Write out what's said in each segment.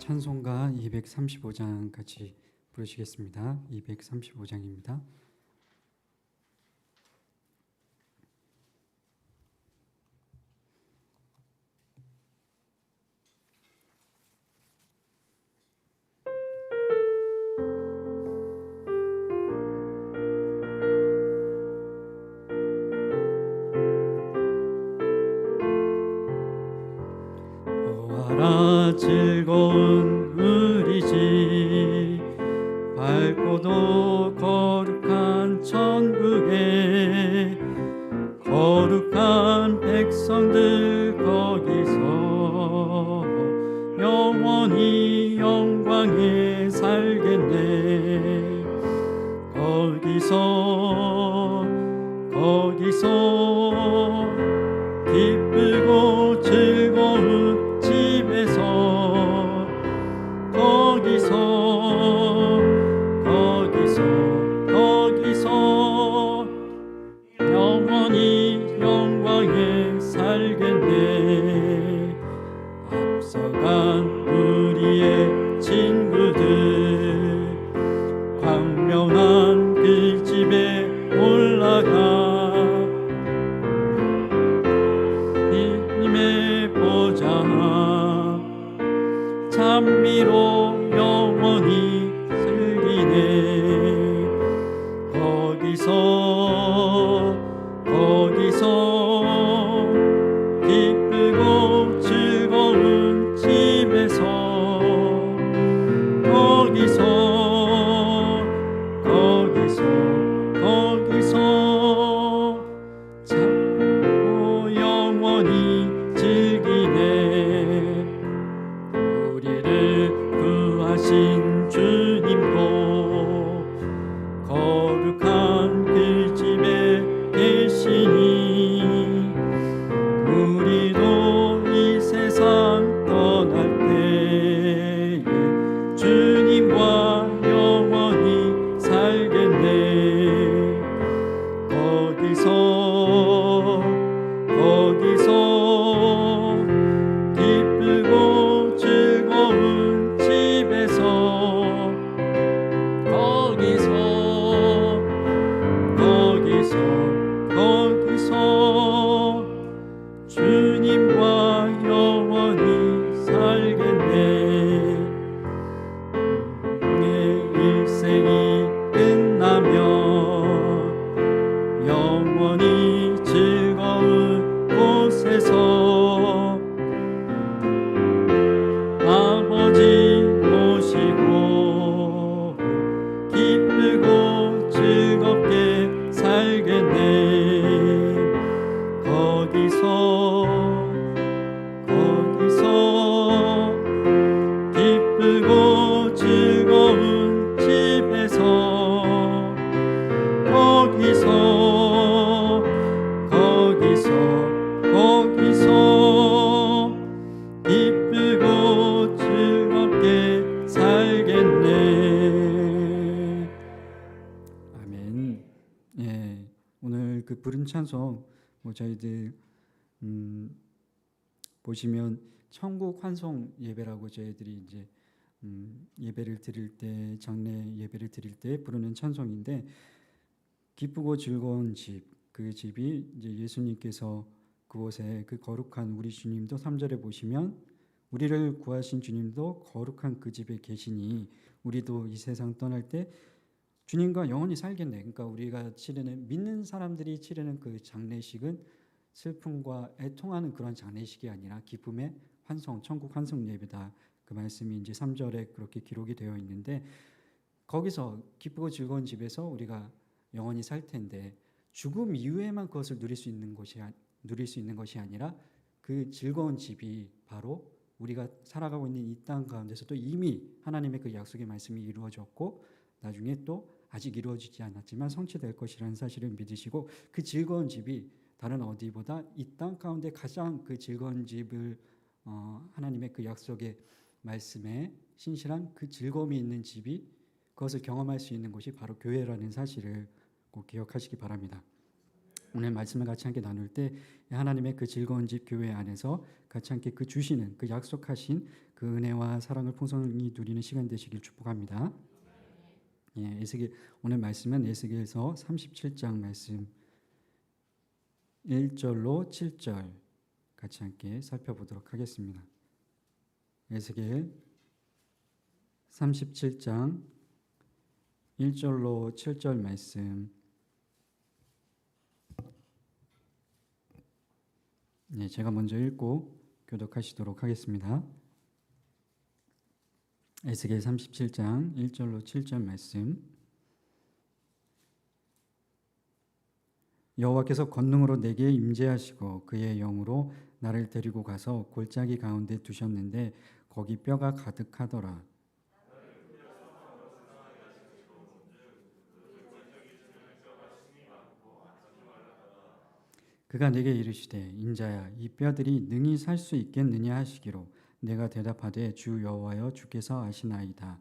찬송가 235장 같이 부르시겠습니다. 235장입니다. 보아라 즐거운 우리 집 밝고도 거룩한 천국에 거룩한 백성들 거기서 영원히 영광에 살겠네. 거기서 기쁘고 즐거운 집에서 거기서 영원히 영광에 살겠네. 앞서간 우리의 친구들 광명한 그 집에 올라가 님의 보좌 찬미로 영원히 즐기네. 거기서 기쁘고 즐거운 집에서 거기서 참고 영원히 즐기네. 우리를 구하신 주님도 거룩한 그 집에 계시니 우리도 이 세상 떠날 때에 주님과 영원히 살겠네. 거기서 기쁘고 즐거운 집에서 거기서 주님과 영원히 살겠네. 내 일생이 끝나면 영원히 즐거운 곳에서 아버지 모시고 기쁘고 즐겁게 살겠네. 거기서 기쁘고 즐거운 집에서 거기서 기쁘고 즐겁게 살겠네. 아멘. 예, 오늘 그 부른 찬송 저희들 보시면 천국 환송 예배라고 저희들이 이제 예배를 드릴 때, 장례 예배를 드릴 때 부르는 찬송인데, 기쁘고 즐거운 집, 그 집이 이제 예수님께서 그곳에 그 거룩한 우리 주님도 3절에 보시면 우리를 구하신 주님도 거룩한 그 집에 계시니 우리도 이 세상 떠날 때 주님과 영원히 살겠네. 그러니까 우리가 치르는, 믿는 사람들이 치르는 그 장례식은 슬픔과 애통하는 그런 장례식이 아니라 기쁨의 환송, 천국 환송 예배다. 그 말씀이 이제 3절에 그렇게 기록이 되어 있는데, 거기서 기쁘고 즐거운 집에서 우리가 영원히 살 텐데 죽음 이후에만 그것을 누릴 수 있는 것이 아니라 그 즐거운 집이 바로 우리가 살아가고 있는 이 땅 가운데서도 이미 하나님의 그 약속의 말씀이 이루어졌고 나중에 또 아직 이루어지지 않았지만 성취될 것이라는 사실을 믿으시고, 그 즐거운 집이 다른 어디보다 이 땅 가운데 가장 그 즐거운 집을 하나님의 그 약속의 말씀에 신실한 그 즐거움이 있는 집이, 그것을 경험할 수 있는 곳이 바로 교회라는 사실을 꼭 기억하시기 바랍니다. 오늘 말씀을 같이 함께 나눌 때 하나님의 그 즐거운 집 교회 안에서 같이 함께 그 주시는 그 약속하신 그 은혜와 사랑을 풍성히 누리는 시간 되시길 축복합니다. 예, 오늘 말씀은 에스겔서 37장 말씀 1절로 7절 같이 함께 살펴보도록 하겠습니다. 에스겔 37장 1절로 7절 말씀. 네, 제가 먼저 읽고 교독하시도록 하겠습니다. 에스겔 37장 1절로 7절 말씀. 여호와께서 권능으로 내게 임재하시고 그의 영으로 나를 데리고 가서 골짜기 가운데 두셨는데 거기 뼈가 가득하더라. 그가 내게 이르시되 인자야 이 뼈들이 능히 살 수 있겠느냐 하시기로 내가 대답하되 주 여호와여 주께서 아시나이다.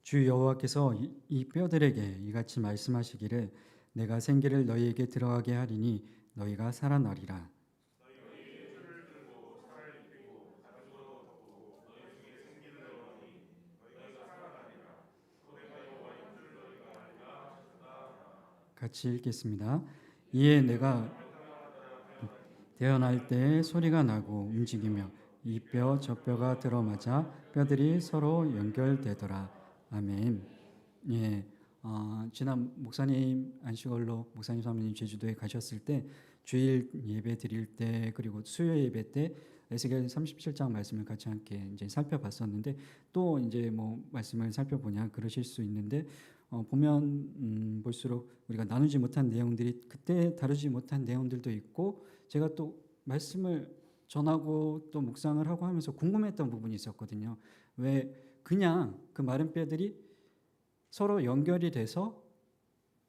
주 여호와께서 이 뼈들에게 이같이 말씀하시기를 내가 생기를 너희에게 들어가게 하리니 너희가 살아나리라. 같이 읽겠습니다. 이에 내가 태어날 때 소리가 나고 움직이며 이 뼈 저 뼈가 들어맞아 뼈들이 서로 연결되더라. 아멘. 예, 지난 목사님 안식월로 목사님 사모님 제주도에 가셨을 때 주일 예배 드릴 때 그리고 수요 예배 때 에스겔 37장 말씀을 같이 함께 이제 살펴봤었는데 또 이제 뭐 말씀을 살펴보냐 그러실 수 있는데 보면 볼수록 우리가 나누지 못한 내용들이 그때 다루지 못한 내용들도 있고 제가 또 말씀을 전하고 또 묵상을 하고 하면서 궁금했던 부분이 있었거든요. 왜 그냥 그 마른 뼈들이 서로 연결이 돼서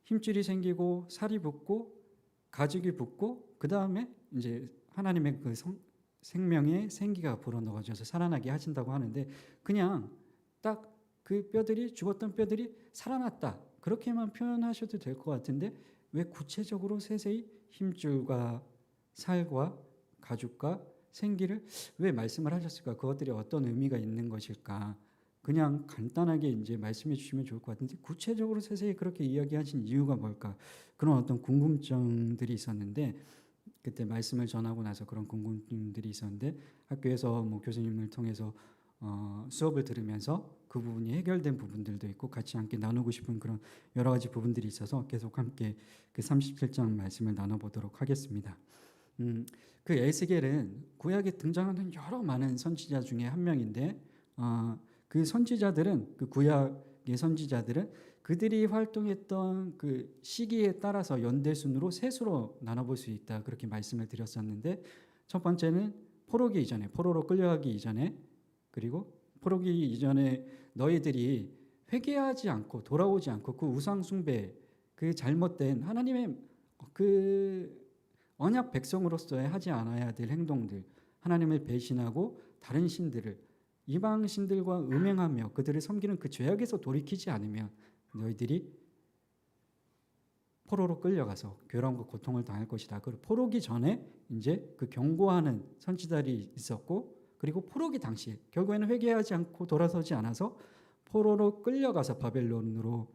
힘줄이 생기고 살이 붙고 가죽이 붙고 그 다음에 이제 하나님의 그 생명의 생기가 불어넣어져서 살아나게 하신다고 하는데 그냥 딱 그 뼈들이 죽었던 뼈들이 살아났다 그렇게만 표현하셔도 될 것 같은데 왜 구체적으로 세세히 힘줄과 살과 가죽과 생기를 왜 말씀을 하셨을까? 그것들이 어떤 의미가 있는 것일까? 그냥 간단하게 이제 말씀해 주시면 좋을 것 같은데 구체적으로 세세히 그렇게 이야기하신 이유가 뭘까? 그런 어떤 궁금증들이 있었는데 그때 말씀을 전하고 나서 그런 궁금증들이 있었는데 학교에서 뭐 교수님을 통해서 수업을 들으면서 그 부분이 해결된 부분들도 있고 같이 함께 나누고 싶은 그런 여러 가지 부분들이 있어서 계속 함께 그 37장 말씀을 나눠보도록 하겠습니다. 그 에스겔은 구약에 등장하는 여러 많은 선지자 중에 한 명인데 그 선지자들은 그 구약의 선지자들은 그들이 활동했던 그 시기에 따라서 연대순으로 셋으로 나눠볼 수 있다 그렇게 말씀을 드렸었는데 첫 번째는 포로기 이전에 포로로 끌려가기 이전에 그리고 포로기 이전에 너희들이 회개하지 않고 돌아오지 않고 그 우상 숭배 그 잘못된 하나님의 그 언약 백성으로서 하지 않아야 될 행동들 하나님을 배신하고 다른 신들을 이방 신들과 음행하며 그들을 섬기는 그 죄악에서 돌이키지 않으면 너희들이 포로로 끌려가서 괴로움과 고통을 당할 것이다. 그 포로기 전에 이제 그 경고하는 선지자들이 있었고 그리고 포로기 당시에 결국에는 회개하지 않고 돌아서지 않아서 포로로 끌려가서 바벨론으로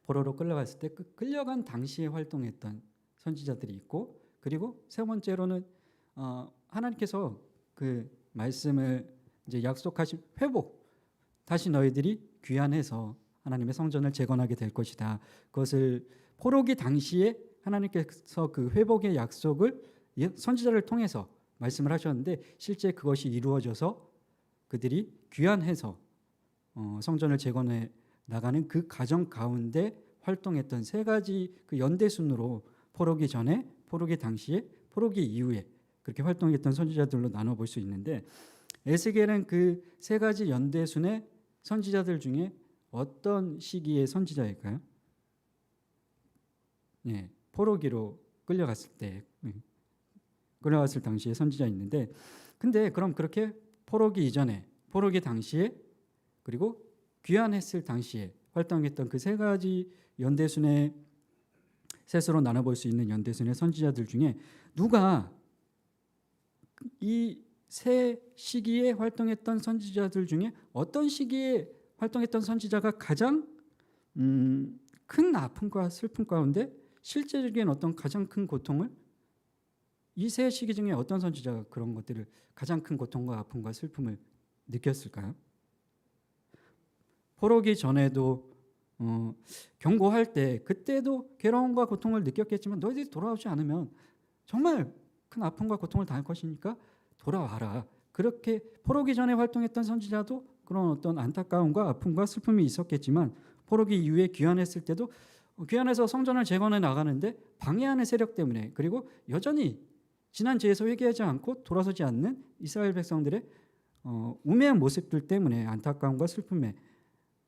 포로로 끌려갔을 때 그 끌려간 당시에 활동했던 선지자들이 있고 그리고 세 번째로는 하나님께서 그 말씀을 이제 약속하신 회복 다시 너희들이 귀환해서 하나님의 성전을 재건하게 될 것이다. 그것을 포로기 당시에 하나님께서 그 회복의 약속을 선지자를 통해서 말씀을 하셨는데 실제 그것이 이루어져서 그들이 귀환해서 성전을 재건해 나가는 그 과정 가운데 활동했던 세 가지 그 연대순으로 포로기 전에, 포로기 당시에, 포로기 이후에 그렇게 활동했던 선지자들로 나눠볼 수 있는데 에스겔은 그 세 가지 연대순의 선지자들 중에 어떤 시기의 선지자일까요? 예, 포로기로 끌려갔을 때 끌려갔을 당시에 선지자 있는데 근데 그럼 그렇게 포로기 이전에 포로기 당시에 그리고 귀환했을 당시에 활동했던 그 세 가지 연대순의 셋으로 나눠볼 수 있는 연대순의 선지자들 중에 누가 이 세 시기에 활동했던 선지자들 중에 어떤 시기에 활동했던 선지자가 가장 큰 아픔과 슬픔 가운데 실제적인 어떤 가장 큰 고통을 이 세 시기 중에 어떤 선지자가 그런 것들을 가장 큰 고통과 아픔과 슬픔을 느꼈을까요? 포로기 전에도 경고할 때 그때도 괴로움과 고통을 느꼈겠지만 너희들이 돌아오지 않으면 정말 큰 아픔과 고통을 당할 것이니까 돌아와라. 그렇게 포로기 전에 활동했던 선지자도 그런 어떤 안타까움과 아픔과 슬픔이 있었겠지만 포로기 이후에 귀환했을 때도 귀환해서 성전을 재건해 나가는데 방해하는 세력 때문에 그리고 여전히 지난 죄에서 회개하지 않고 돌아서지 않는 이스라엘 백성들의 우매한 모습들 때문에 안타까움과 슬픔에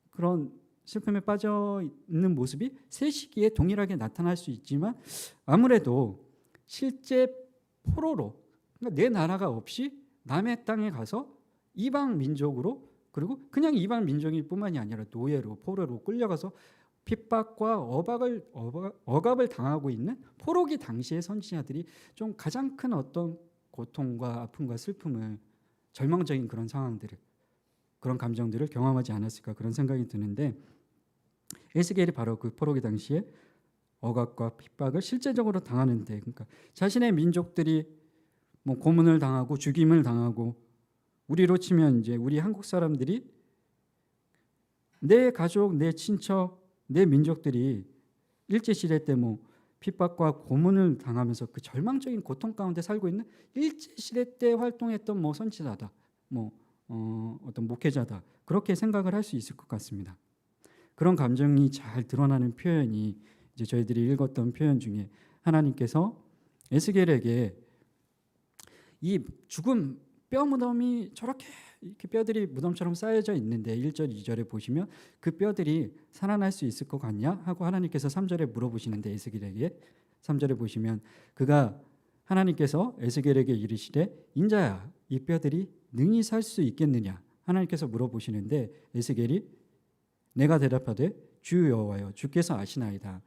그런 슬픔에 빠져 있는 모습이 세 시기에 동일하게 나타날 수 있지만 아무래도 실제 포로로 그러니까 내 나라가 없이 남의 땅에 가서 이방 민족으로 그리고 그냥 이방 민족일 뿐만이 아니라 노예로 포로로 끌려가서 핍박과 억압을 당하고 있는 포로기 당시의 선지자들이 좀 가장 큰 어떤 고통과 아픔과 슬픔을 절망적인 그런 상황들을 그런 감정들을 경험하지 않았을까 그런 생각이 드는데 에스겔이 바로 그 포로기 당시에 억압과 핍박을 실제적으로 당하는데 그러니까 자신의 민족들이 뭐 고문을 당하고 죽임을 당하고 우리로 치면 이제 우리 한국 사람들이 내 가족, 내 친척, 내 민족들이 일제시대 때 뭐 핍박과 고문을 당하면서 그 절망적인 고통 가운데 살고 있는 일제시대 때 활동했던 뭐 선지자다, 뭐 어떤 목회자다 그렇게 생각을 할 수 있을 것 같습니다. 그런 감정이 잘 드러나는 표현이 이제 저희들이 읽었던 표현 중에 하나님께서 에스겔에게 이 죽은 뼈 무덤이 저렇게 이렇게 뼈들이 무덤처럼 쌓여져 있는데 1절 2절에 보시면 그 뼈들이 살아날 수 있을 것 같냐 하고 하나님께서 3절에 물어보시는데 에스겔에게 3절에 보시면 그가 하나님께서 에스겔에게 이르시되 인자야 이 뼈들이 능히 살 수 있겠느냐 하나님께서 물어보시는데 에스겔이 내가 대답하되 주 여호와여 주께서 아시나이다.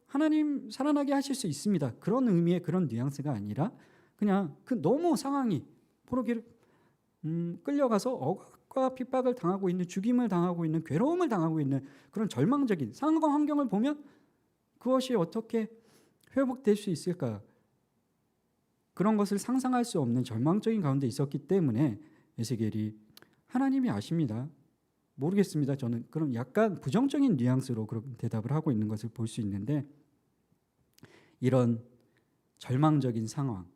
하나님 살아나게 하실 수 있습니다. 그런 의미의 그런 뉘앙스가 아니라 그냥 그 너무 상황이 포로기를 끌려가서 억압과 핍박을 당하고 있는 죽임을 당하고 있는 괴로움을 당하고 있는 그런 절망적인 상황과 환경을 보면 그것이 어떻게 회복될 수 있을까 그런 것을 상상할 수 없는 절망적인 가운데 있었기 때문에 에스겔이 하나님이 아십니다. 모르겠습니다. 저는 그럼 약간 부정적인 뉘앙스로 그런 대답을 하고 있는 것을 볼 수 있는데 이런 절망적인 상황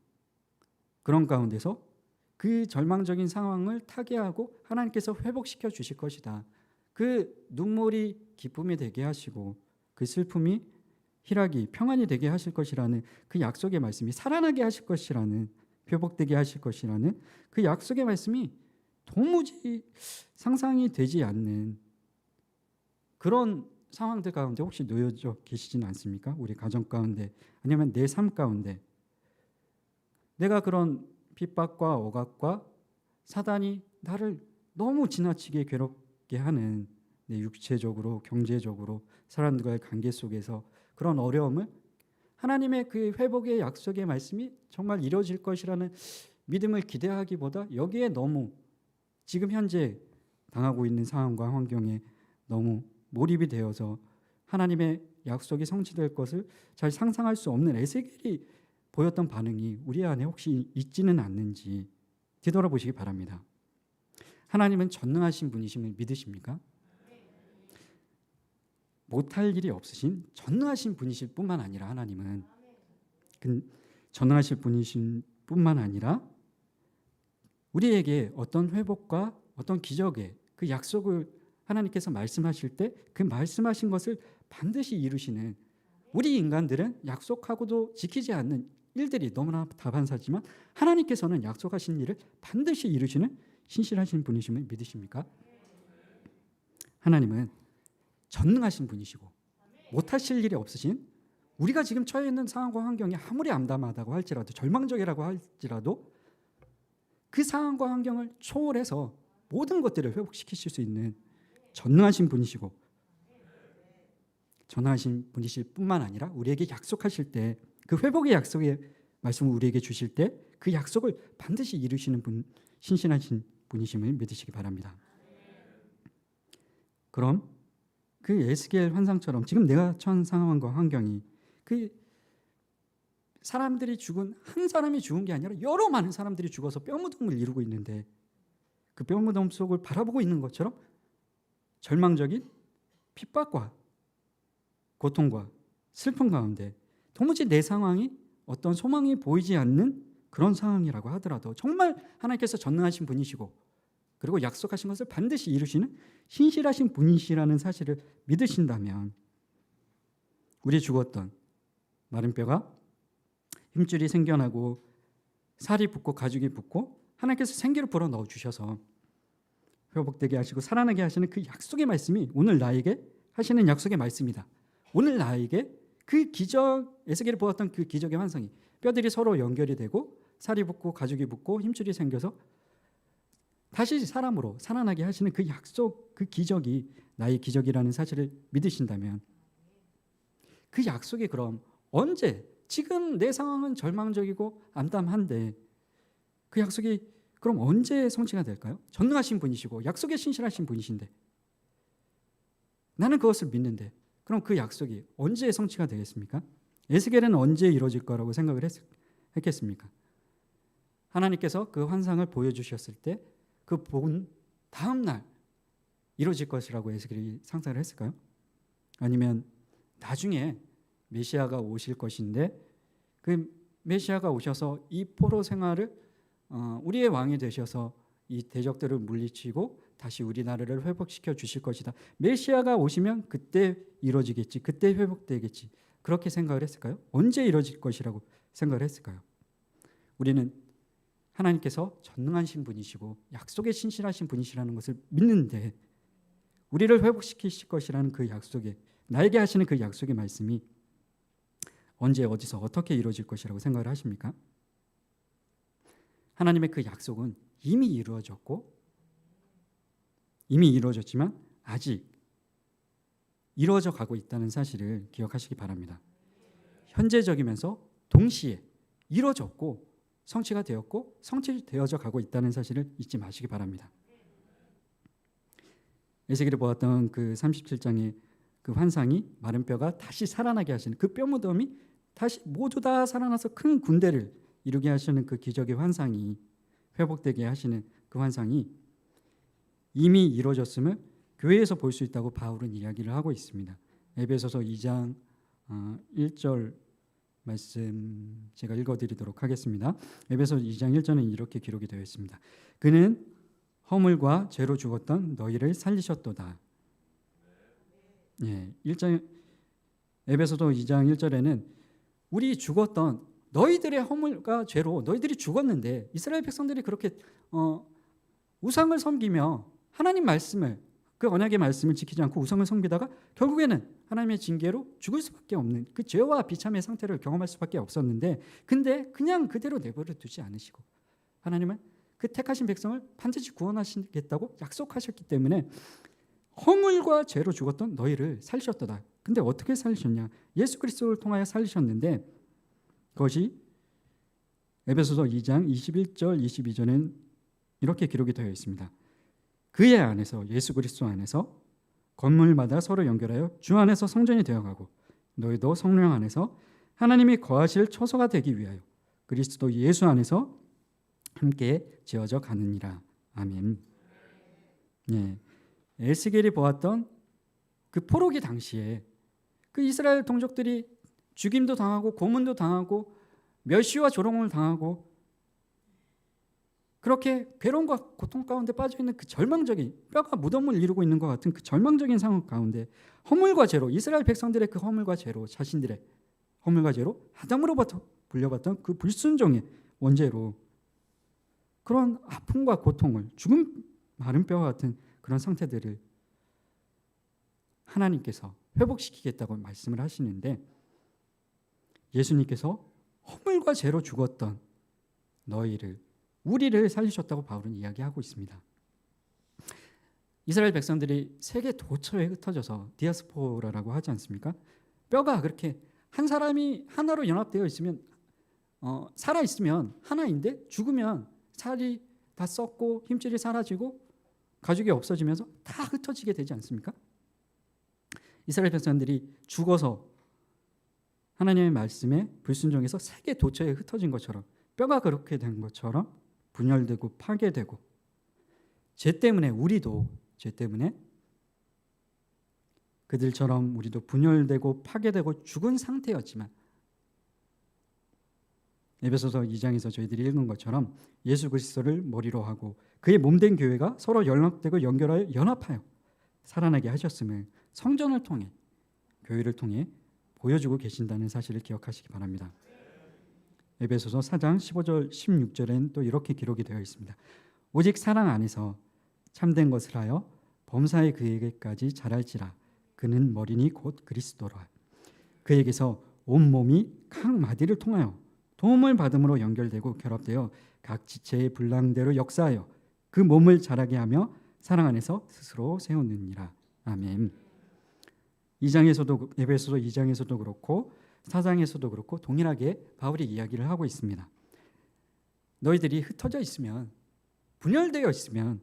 그런 가운데서 그 절망적인 상황을 타개하고 하나님께서 회복시켜 주실 것이다. 그 눈물이 기쁨이 되게 하시고 그 슬픔이 희락이 평안이 되게 하실 것이라는 그 약속의 말씀이 살아나게 하실 것이라는 회복되게 하실 것이라는 그 약속의 말씀이 도무지 상상이 되지 않는 그런 상황들 가운데 혹시 놓여져 계시지는 않습니까? 우리 가정 가운데 아니면 내 삶 가운데 내가 그런 핍박과 억압과 사단이 나를 너무 지나치게 괴롭게 하는 내 육체적으로 경제적으로 사람들과의 관계 속에서 그런 어려움을 하나님의 그 회복의 약속의 말씀이 정말 이루어질 것이라는 믿음을 기대하기보다 여기에 너무 지금 현재 당하고 있는 상황과 환경에 너무 몰입이 되어서 하나님의 약속이 성취될 것을 잘 상상할 수 없는 에스겔이 보였던 반응이 우리 안에 혹시 있지는 않는지 뒤돌아보시기 바랍니다. 하나님은 전능하신 분이심을 믿으십니까? 못할 일이 없으신 전능하신 분이실 뿐만 아니라 하나님은 전능하실 분이신 뿐만 아니라 우리에게 어떤 회복과 어떤 기적의 그 약속을 하나님께서 말씀하실 때 그 말씀하신 것을 반드시 이루시는 우리 인간들은 약속하고도 지키지 않는 일들이 너무나 다반사지만 하나님께서는 약속하신 일을 반드시 이루시는 신실하신 분이심을 믿으십니까? 하나님은 전능하신 분이시고 못하실 일이 없으신 우리가 지금 처해 있는 상황과 환경이 아무리 암담하다고 할지라도 절망적이라고 할지라도 그 상황과 환경을 초월해서 모든 것들을 회복시키실 수 있는 전능하신 분이시고, 전능하신 분이실 뿐만 아니라 우리에게 약속하실 때, 그 회복의 약속의 말씀을 우리에게 주실 때 그 약속을 반드시 이루시는 분, 신실하신 분이심을 믿으시기 바랍니다. 그럼 그 에스겔 환상처럼 지금 내가 처한 상황과 환경이, 그 사람들이 죽은, 한 사람이 죽은 게 아니라 여러 많은 사람들이 죽어서 뼈무덤을 이루고 있는데, 그 뼈무덤 속을 바라보고 있는 것처럼 절망적인 핍박과 고통과 슬픔 가운데 도무지 내 상황이 어떤 소망이 보이지 않는 그런 상황이라고 하더라도 정말 하나님께서 전능하신 분이시고, 그리고 약속하신 것을 반드시 이루시는 신실하신 분이시라는 사실을 믿으신다면, 우리 죽었던 마른 뼈가 힘줄이 생겨나고 살이 붙고 가죽이 붙고 하나님께서 생기를 불어 넣어 주셔서 회복되게 하시고 살아나게 하시는 그 약속의 말씀이 오늘 나에게 하시는 약속의 말씀이다. 오늘 나에게 그 기적, 에스겔이 보았던 그 기적의 환상이, 뼈들이 서로 연결이 되고 살이 붙고 가죽이 붙고 힘줄이 생겨서 다시 사람으로 살아나게 하시는 그 약속, 그 기적이 나의 기적이라는 사실을 믿으신다면, 그 약속이 그럼 언제, 지금 내 상황은 절망적이고 암담한데 그 약속이 그럼 언제 성취가 될까요? 전능하신 분이시고 약속에 신실하신 분이신데 나는 그것을 믿는데, 그럼 그 약속이 언제 성취가 되겠습니까? 에스겔은 언제 이루어질 거라고 생각을 했겠습니까? 하나님께서 그 환상을 보여주셨을 때 그 본 다음 날 이루어질 것이라고 에스겔이 상상을 했을까요? 아니면 나중에 메시아가 오실 것인데 그 메시아가 오셔서 이 포로 생활을 우리의 왕이 되셔서 이 대적들을 물리치고 다시 우리나라를 회복시켜 주실 것이다. 메시아가 오시면 그때 이루어지겠지, 그때 회복되겠지, 그렇게 생각을 했을까요? 언제 이루어질 것이라고 생각을 했을까요? 우리는 하나님께서 전능하신 분이시고 약속에 신실하신 분이시라는 것을 믿는데, 우리를 회복시키실 것이라는 그 약속에, 나에게 하시는 그 약속의 말씀이 언제 어디서 어떻게 이루어질 것이라고 생각을 하십니까? 하나님의 그 약속은 이미 이루어졌고 이미 이루어졌지만 아직 이루어져 가고 있다는 사실을 기억하시기 바랍니다. 현재적이면서 동시에 이루어졌고 성취가 되었고 성취되어져 가고 있다는 사실을 잊지 마시기 바랍니다. 에스겔이 보았던 그 37장의 그 환상이 마른 뼈가 다시 살아나게 하시는, 그 뼈무덤이 다시 모두 다 살아나서 큰 군대를 이루게 하시는 그 기적의 환상이, 회복되게 하시는 그 환상이 이미 이루어졌음을 교회에서 볼 수 있다고 바울은 이야기를 하고 있습니다. 에베소서 2장 1절 말씀 제가 읽어드리도록 하겠습니다. 에베소 2장 1절은 이렇게 기록이 되어 있습니다. 그는 허물과 죄로 죽었던 너희를 살리셨도다. 예, 1장 에베소서 2장 1절에는 우리 죽었던 너희들의 허물과 죄로 너희들이 죽었는데, 이스라엘 백성들이 그렇게 우상을 섬기며 하나님 말씀을, 그 언약의 말씀을 지키지 않고 우상을 섬기다가 결국에는 하나님의 징계로 죽을 수밖에 없는 그 죄와 비참의 상태를 경험할 수밖에 없었는데, 근데 그냥 그대로 내버려 두지 않으시고 하나님은 그 택하신 백성을 반드시 구원하시겠다고 약속하셨기 때문에 허물과 죄로 죽었던 너희를 살리셨도다. 근데 어떻게 살리셨냐? 예수 그리스도를 통하여 살리셨는데, 그것이 에베소서 2장 21절 22절은 이렇게 기록이 되어 있습니다. 그의 안에서, 예수 그리스도 안에서 건물마다 서로 연결하여 주 안에서 성전이 되어가고 너희도 성령 안에서 하나님이 거하실 처소가 되기 위하여 그리스도 예수 안에서 함께 지어져 가느니라. 아멘. 예, 에스겔이 보았던 그 포로기 당시에 그 이스라엘 동족들이 죽임도 당하고 고문도 당하고 멸시와 조롱을 당하고 그렇게 괴로움과 고통 가운데 빠져있는 그 절망적인, 뼈가 무덤을 이루고 있는 것 같은 그 절망적인 상황 가운데 허물과 죄로, 이스라엘 백성들의 그 허물과 죄로, 자신들의 허물과 죄로 아담으로부터 불려받던 그 불순종의 원죄로 그런 아픔과 고통을, 죽은 마른 뼈와 같은 그런 상태들을 하나님께서 회복시키겠다고 말씀을 하시는데, 예수님께서 허물과 죄로 죽었던 너희를, 우리를 살리셨다고 바울은 이야기하고 있습니다. 이스라엘 백성들이 세계 도처에 흩어져서 디아스포라라고 하지 않습니까? 뼈가 그렇게 한 사람이 하나로 연합되어 있으면 살아 있으면 하나인데 죽으면 살이 다 썩고 힘줄이 사라지고 가죽이 없어지면서 다 흩어지게 되지 않습니까? 이스라엘 백성들이 죽어서 하나님의 말씀에 불순종해서 세계 도처에 흩어진 것처럼 뼈가 그렇게 된 것처럼 분열되고 파괴되고 죄 때문에 우리도 죄 때문에 그들처럼 우리도 분열되고 파괴되고 죽은 상태였지만 에베소서 2장에서 저희들이 읽은 것처럼 예수 그리스도를 머리로 하고 그의 몸된 교회가 서로 연합되고 연결하여 연합하여 살아나게 하셨음을 성전을 통해 교회를 통해 보여주고 계신다는 사실을 기억하시기 바랍니다. 에베소서 4장 15절 16절엔 또 이렇게 기록이 되어 있습니다. 오직 사랑 안에서 참된 것을 하여 범사에 그에게까지 자랄지라. 그는 머리니 곧 그리스도라. 그에게서 온 몸이 각 마디를 통하여 도움을 받음으로 연결되고 결합되어 각 지체의 분량대로 역사하여 그 몸을 자라게 하며 사랑 안에서 스스로 세우느니라. 아멘. 2장에서도 에베소서 2장에서도 그렇고 4장에서도 그렇고 동일하게 바울이 이야기를 하고 있습니다. 너희들이 흩어져 있으면 분열되어 있으면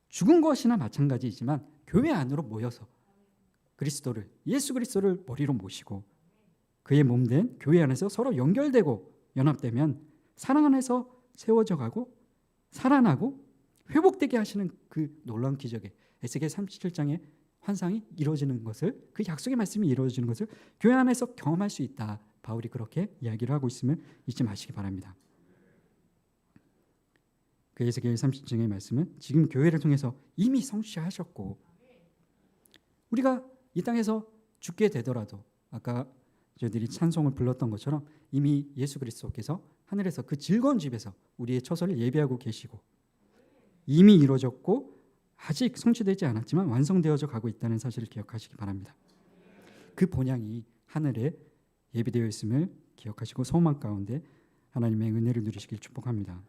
죽은 것이나 마찬가지이지만 교회 안으로 모여서 그리스도를 예수 그리스도를 머리로 모시고 그의 몸된 교회 안에서 서로 연결되고 연합되면 사랑 안에서 세워져 가고 살아나고 회복되게 하시는 그 놀라운 기적에 에스겔 37장의 환상이 이루어지는 것을 그 약속의 말씀이 이루어지는 것을 교회 안에서 경험할 수 있다. 바울이 그렇게 이야기를 하고 있음을 잊지 마시기 바랍니다. 그 에스겔 37장의 말씀은 지금 교회를 통해서 이미 성취하셨고 우리가 이 땅에서 죽게 되더라도 아까 저희들이 찬송을 불렀던 것처럼 이미 예수 그리스도께서 하늘에서 그 즐거운 집에서 우리의 처소를 예비하고 계시고 이미 이루어졌고 아직 성취되지 않았지만 완성되어져 가고 있다는 사실을 기억하시기 바랍니다. 그 본향이 하늘에 예비되어 있음을 기억하시고 소망 가운데 하나님의 은혜를 누리시길 축복합니다.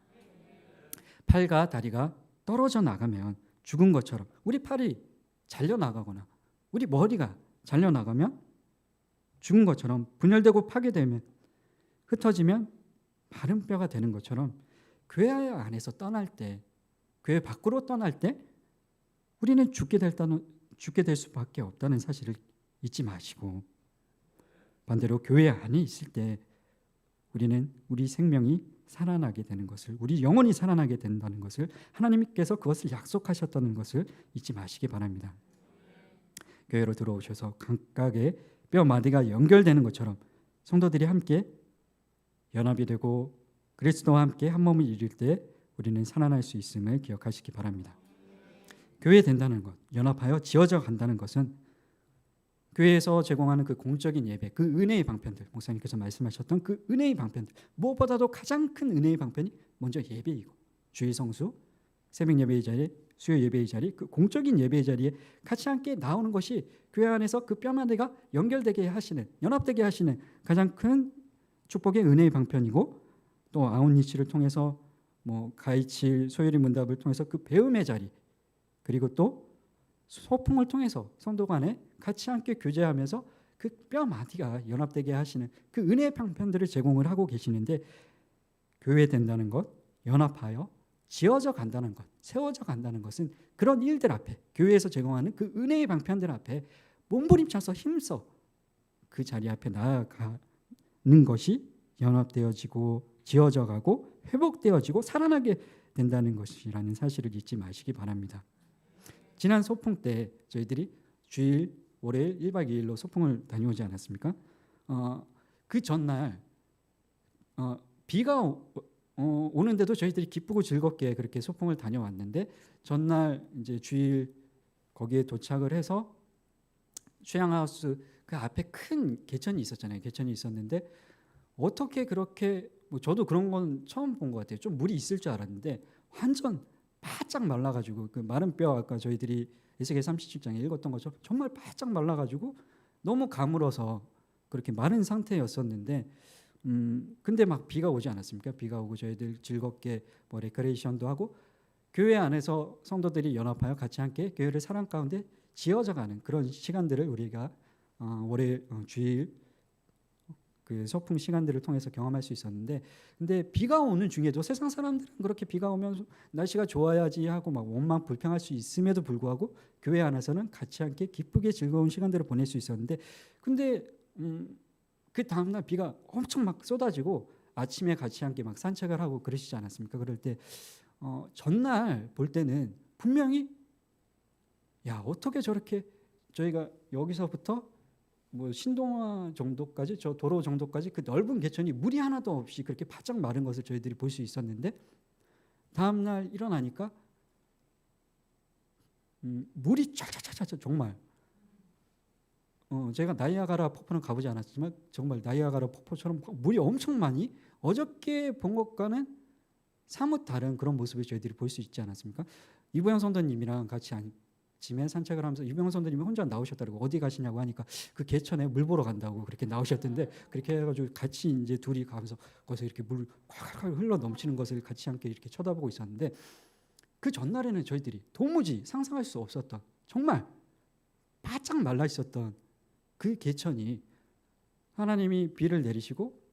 팔과 다리가 떨어져 나가면 죽은 것처럼 우리 팔이 잘려나가거나 우리 머리가 잘려나가면 죽은 것처럼 분열되고 파괴되면 흩어지면 마른 뼈가 되는 것처럼 교회 안에서 떠날 때 교회 밖으로 떠날 때 우리는 죽게 될 수밖에 없다는 사실을 잊지 마시고 반대로 교회 안에 있을 때 우리는 우리 생명이 살아나게 되는 것을 우리 영혼이 살아나게 된다는 것을 하나님께서 그것을 약속하셨다는 것을 잊지 마시기 바랍니다. 교회로 들어오셔서 각각의 뼈 마디가 연결되는 것처럼 성도들이 함께 연합이 되고 그리스도와 함께 한 몸을 이룰 때 우리는 살아날 수 있음을 기억하시기 바랍니다. 교회 된다는 것, 연합하여 지어져 간다는 것은 교회에서 제공하는 그 공적인 예배, 그 은혜의 방편들, 목사님께서 말씀하셨던 그 은혜의 방편들, 무엇보다도 가장 큰 은혜의 방편이 먼저 예배이고 주일 성수, 새벽 예배의 자리, 수요 예배의 자리, 그 공적인 예배의 자리에 같이 함께 나오는 것이 교회 안에서 그 뼈마디가 연결되게 하시는, 연합되게 하시는 가장 큰 축복의 은혜의 방편이고 또 아웃리치를 통해서 가이칠 소요리 문답을 통해서 그 배움의 자리 그리고 또 소풍을 통해서 성도 간에 같이 함께 교제하면서 그 뼈마디가 연합되게 하시는 그 은혜의 방편들을 제공을 하고 계시는데 교회 된다는 것, 연합하여 지어져 간다는 것, 세워져 간다는 것은 그런 일들 앞에 교회에서 제공하는 그 은혜의 방편들 앞에 몸부림쳐서 힘써 그 자리 앞에 나아가는 것이 연합되어지고 지어져 가고 회복되어지고 살아나게 된다는 것이라는 사실을 잊지 마시기 바랍니다. 지난 소풍 때 저희들이 주일, 월요일 1박 2일로 소풍을 다녀오지 않았습니까? 그 전날 비가 오는데도 저희들이 기쁘고 즐겁게 그렇게 소풍을 다녀왔는데 전날 이제 주일 거기에 도착을 해서 휴양하우스 그 앞에 큰 개천이 있었잖아요. 개천이 있었는데 어떻게 그렇게 저도 그런 건 처음 본 것 같아요. 좀 물이 있을 줄 알았는데 완전 바짝 말라가지고 그 마른 뼈 아까 저희들이 에스겔 37장에 읽었던 것처럼 정말 바짝 말라가지고 너무 가물어서 그렇게 마른 상태였었는데 근데 막 비가 오지 않았습니까? 비가 오고 저희들 즐겁게 레크레이션도 하고 교회 안에서 성도들이 연합하여 같이 함께 교회를 사랑 가운데 지어져가는 그런 시간들을 우리가 올해 주일 그 소풍 시간들을 통해서 경험할 수 있었는데, 근데 비가 오는 중에도 세상 사람들은 그렇게 비가 오면 날씨가 좋아야지 하고 막 원망 불평할 수 있음에도 불구하고 교회 안에서는 같이 함께 기쁘게 즐거운 시간들을 보낼 수 있었는데, 근데 그 다음날 비가 엄청 막 쏟아지고 아침에 같이 함께 막 산책을 하고 그러시지 않았습니까? 그럴 때 전날 볼 때는 분명히 야, 어떻게 저렇게 저희가 여기서부터 뭐 신동아 정도까지, 저 도로 정도까지 그 넓은 개천이 물이 하나도 없이 그렇게 바짝 마른 것을 저희들이 볼 수 있었는데, 다음 날 일어나니까 물이 쫙쫙쫙쫙 정말 제가 나이아가라 폭포는 가보지 않았지만 정말 나이아가라 폭포처럼 물이 엄청 많이 어저께 본 것과는 사뭇 다른 그런 모습을 저희들이 볼 수 있지 않았습니까? 이보영 성도님이랑 같이 아침에 산책을 하면서 이보영 성도님이 혼자 나오셨다고, 어디 가시냐고 하니까 그 개천에 물 보러 간다고 그렇게 나오셨던데, 그렇게 해가지고 같이 이제 둘이 가면서 거기서 이렇게 물 콸콸 흘러 넘치는 것을 같이 함께 이렇게 쳐다보고 있었는데, 그 전날에는 저희들이 도무지 상상할 수 없었던, 정말 바짝 말라 있었던 그 개천이 하나님이 비를 내리시고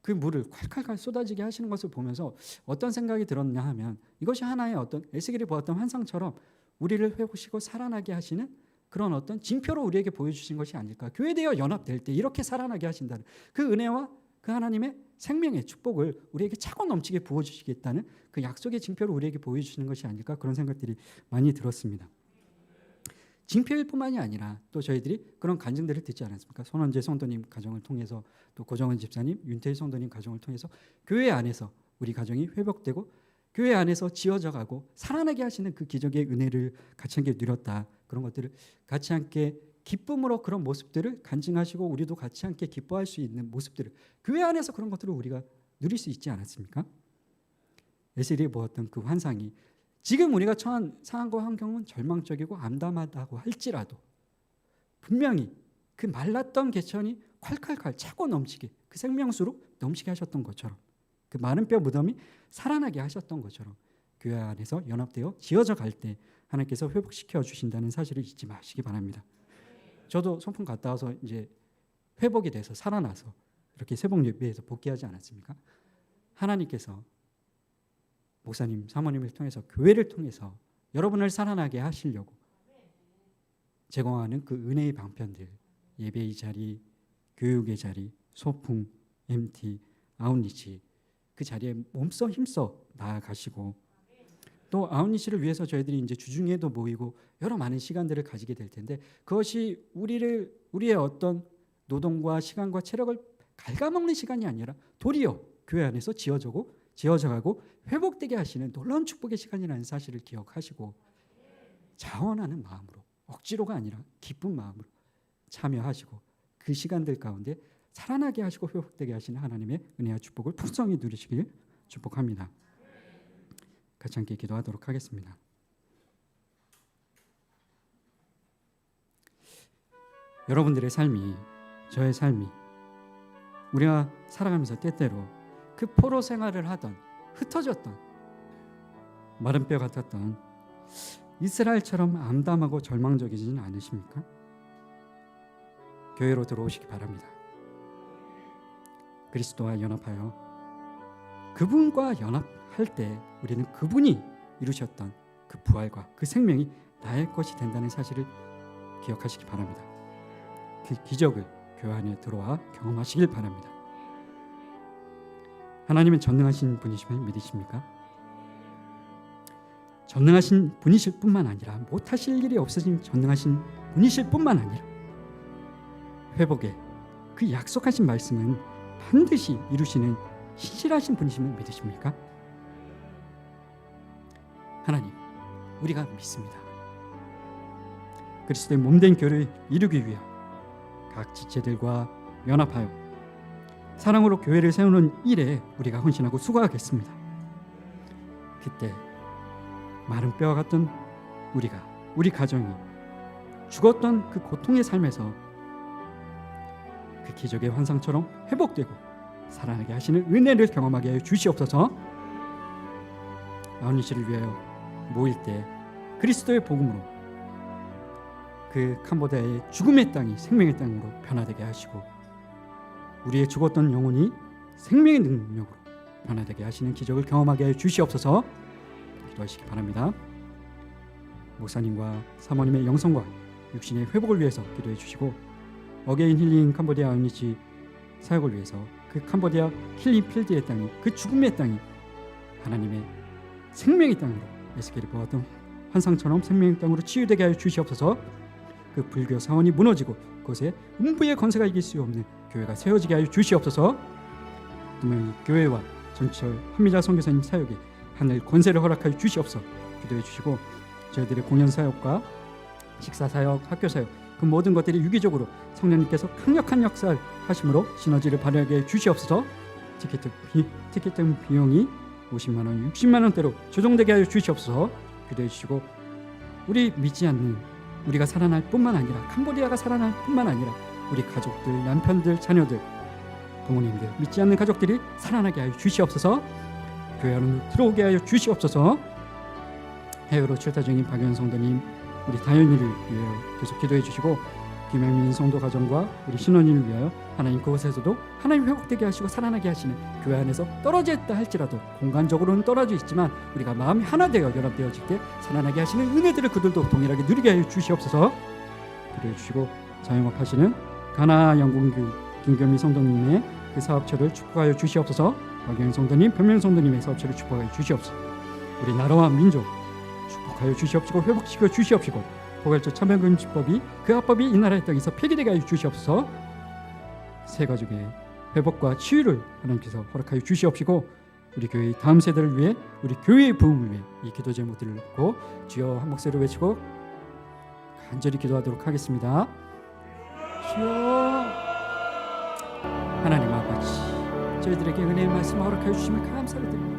그 물을 콸콸콸 쏟아지게 하시는 것을 보면서 어떤 생각이 들었냐 하면, 이것이 하나의 어떤 에스겔이 보았던 환상처럼 우리를 회복시키고 살아나게 하시는 그런 어떤 징표로 우리에게 보여주신 것이 아닐까. 교회되어 연합될 때 이렇게 살아나게 하신다는 그 은혜와 그 하나님의 생명의 축복을 우리에게 차고 넘치게 부어주시겠다는 그 약속의 징표로 우리에게 보여주시는 것이 아닐까, 그런 생각들이 많이 들었습니다. 징표일 뿐만이 아니라 또 저희들이 그런 간증들을 듣지 않았습니까? 손원재 성도님 가정을 통해서, 또 고정은 집사님, 윤태희 성도님 가정을 통해서 교회 안에서 우리 가정이 회복되고 교회 안에서 지어져 가고 살아나게 하시는 그 기적의 은혜를 같이 함께 누렸다. 그런 것들을 같이 함께 기쁨으로 그런 모습들을 간증하시고 우리도 같이 함께 기뻐할 수 있는 모습들을, 교회 안에서 그런 것들을 우리가 누릴 수 있지 않았습니까? 에스겔이 보았던 그 환상이 지금 우리가 처한 상황과 환경은 절망적이고 암담하다고 할지라도 분명히 그 말랐던 개천이 콸콸콸 차고 넘치게, 그 생명수로 넘치게 하셨던 것처럼, 그 마른 뼈 무덤이 살아나게 하셨던 것처럼 교회 안에서 연합되어 지어져 갈 때 하나님께서 회복시켜 주신다는 사실을 잊지 마시기 바랍니다. 저도 소풍 갔다 와서 이제 회복이 돼서 살아나서 이렇게 새벽 예배에서 복귀하지 않았습니까? 하나님께서 목사님, 사모님을 통해서, 교회를 통해서 여러분을 살아나게 하시려고 제공하는 그 은혜의 방편들, 예배의 자리, 교육의 자리, 소풍, MT, 아웃리치, 그 자리에 몸써 힘써 나아가시고, 또 아웃리치를 위해서 저희들이 이제 주중에도 모이고 여러 많은 시간들을 가지게 될 텐데, 그것이 우리의 어떤 노동과 시간과 체력을 갉아먹는 시간이 아니라 도리어 교회 안에서 지어져가고 회복되게 하시는 놀라운 축복의 시간이라는 사실을 기억하시고 자원하는 마음으로, 억지로가 아니라 기쁜 마음으로 참여하시고 그 시간들 가운데 살아나게 하시고 회복되게 하시는 하나님의 은혜와 축복을 풍성히 누리시길 축복합니다. 같이 함께 기도하도록 하겠습니다. 여러분들의 삶이, 저의 삶이, 우리가 살아가면서 때때로 그 포로 생활을 하던, 흩어졌던, 마른 뼈 같았던 이스라엘처럼 암담하고 절망적이지는 않으십니까? 교회로 들어오시기 바랍니다. 그리스도와 연합하여 그분과 연합할 때 우리는 그분이 이루셨던 그 부활과 그 생명이 나의 것이 된다는 사실을 기억하시기 바랍니다. 그 기적을 교회 안에 들어와 경험하시길 바랍니다. 하나님은 전능하신 분이심을 믿으십니까? 전능하신 분이실 뿐만 아니라 못하실 일이 없으신 전능하신 분이실 뿐만 아니라 회복의 그 약속하신 말씀은 반드시 이루시는 신실하신 분이심을 믿으십니까? 하나님, 우리가 믿습니다. 그리스도의 몸된 교회를 이루기 위한 각 지체들과 연합하여 사랑으로 교회를 세우는 일에 우리가 헌신하고 수고하겠습니다. 그때 마른 뼈와 같던 우리 가정이 죽었던 그 고통의 삶에서 그 기적의 환상처럼 회복되고 살아나게 하시는 은혜를 경험하게 하여 주시옵소서. 아우니씨를 위하여 모일 때 그리스도의 복음으로 그 캄보디아의 죽음의 땅이 생명의 땅으로 변화되게 하시고 우리의 죽었던 영혼이 생명의 능력으로 변화되게 하시는 기적을 경험하게 해 주시옵소서. 기도하시기 바랍니다. 목사님과 사모님의 영성과 육신의 회복을 위해서 기도해 주시고 어게인 힐링 캄보디아 아웃리치 사역을 위해서 그 캄보디아 킬링 필드의 땅이 그 죽음의 땅이 하나님의 생명의 땅으로 에스겔이 보았던 환상처럼 생명의 땅으로 치유되게 하여 주시옵소서. 그 불교 사원이 무너지고 그곳에 음부의 권세가 이길 수 없는 교회가 세워지게 하여 주시옵소서. 분명히 교회와 전철 한미자 선교사님 사역에 하늘 권세를 허락하여 주시옵소서. 기도해 주시고 저희들의 공연 사역과 식사 사역, 학교 사역 그 모든 것들이 유기적으로 성령님께서 강력한 역사를 하심으로 시너지를 발휘하게 해 주시옵소서. 티켓팅 비용이 50만 원, 60만 원대로 조정되게 하여 주시옵소서. 기도해 주시고 우리 믿지 않는 우리가 살아날 뿐만 아니라 캄보디아가 살아날 뿐만 아니라 우리 가족들, 남편들, 자녀들, 부모님들, 믿지 않는 가족들이 살아나게 하여 주시옵소서. 교회 안으로 들어오게 하여 주시옵소서. 해외로 출타 중인 박연 성도님, 우리 다현이를 위하여 계속 기도해 주시고 김영민 성도 가정과 우리 신원이를 위하여 하나님 그곳에서도 하나님 회복되게 하시고 살아나게 하시는 교회 안에서 떨어져 있다 할지라도 공간적으로는 떨어져 있지만 우리가 마음이 하나 되어 연합되어질 때 살아나게 하시는 은혜들을 그들도 동일하게 누리게 하여 주시옵소서. 기도해 주시고 자영업 하시는 가나 영국교 김경미 성도님의 그 사업처를 축복하여 주시옵소서. 박영 성도님, 변명 성도님의 사업처를 축복하여 주시옵소서. 우리 나라와 민족 축복하여 주시옵시고 회복시켜 주시옵시고 포괄적 참여금지법이 그 합법이 이 나라의 땅에서 폐기되게 하여 주시옵소서. 새 가족의 회복과 치유를 하나님께서 허락하여 주시옵시고 우리 교회의 다음 세대를 위해 우리 교회의 부흥을 위해 이 기도 제목들을 놓고 주여 한 목소리로 외치고 간절히 기도하도록 하겠습니다. 주여 하나님 아버지 저희들에게 은혜의 말씀 허락하여 주시면 감사를 드립니다.